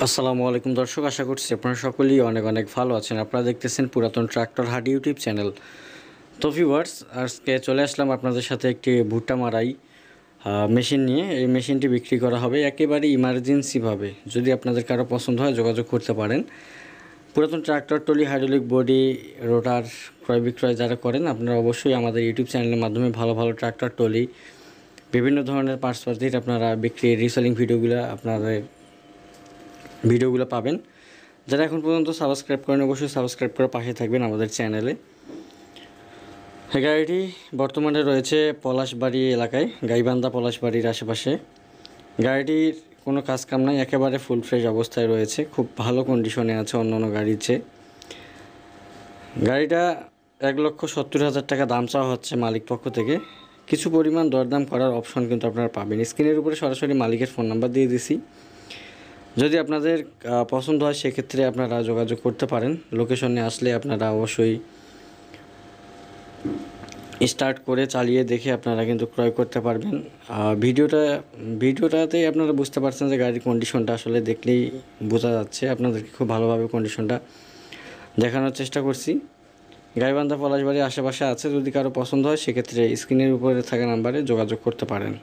আসসালামু আলাইকুম দর্শক, আশা করছি আপনারা সকলেই অনেক অনেক ভালো আছেন। আপনারা দেখতেছেন পুরাতন ট্রাক্টর হাট ইউটিউব চ্যানেল। তো ভিউয়ার্স, আজকে চলে আসলাম আপনাদের সাথে একটি ভুট্টা মারাই মেশিন নিয়ে। এই মেশিনটি বিক্রি করা হবে একেবারে ইমার্জেন্সিভাবে। যদি আপনাদের কারো পছন্দ হয় যোগাযোগ করতে পারেন। পুরাতন ট্রাক্টর, টলি, হাইড্রোলিক বডি, রোটার ক্রয় বিক্রয় যারা করেন, আপনারা অবশ্যই আমাদের ইউটিউব চ্যানেলের মাধ্যমে ভালো ভালো ট্রাক্টর, টলি, বিভিন্ন ধরনের পার্টস আপনারা বিক্রি রিসেলিং ভিডিওগুলো পাবেন। যারা এখন পর্যন্ত সাবস্ক্রাইব করেন অবশ্যই সাবস্ক্রাইব করে পাশে থাকবেন আমাদের চ্যানেলে। এই গাড়িটি বর্তমানে রয়েছে পলাশবাড়ি এলাকায়, গাইবান্ধা পলাশবাড়ির আশেপাশে। গাড়িটির কোনো কাজ কাম নাই, একেবারে ফুল ফ্রেশ অবস্থায় রয়েছে, খুব ভালো কন্ডিশনে আছে অন্যান্য গাড়ির চেয়ে। গাড়িটা 1,70,000 টাকা দাম চাওয়া হচ্ছে মালিক পক্ষ থেকে। কিছু পরিমাণ দরদাম করার অপশন কিন্তু আপনারা পাবেন। স্ক্রিনের উপরে সরাসরি মালিকের ফোন নাম্বার দিয়ে দিছি। যদি আপনাদের পছন্দ হয় সেক্ষেত্রে আপনারা যোগাযোগ করতে পারেন। লোকেশনে আসলে আপনারা অবশ্যই স্টার্ট করে চালিয়ে দেখে আপনারা কিন্তু ক্রয় করতে পারবেন। ভিডিওটাতেই আপনারা বুঝতে পারছেন যে গাড়ির কন্ডিশনটা আসলে দেখলেই বোঝা যাচ্ছে। আপনাদেরকে খুব ভালোভাবে কন্ডিশনটা দেখানোর চেষ্টা করছি। গাইবান্ধা পলাশবাড়ির আশেপাশে আছে। যদি কারো পছন্দ হয় সেক্ষেত্রে স্ক্রিনের উপরে থাকা নাম্বারে যোগাযোগ করতে পারেন।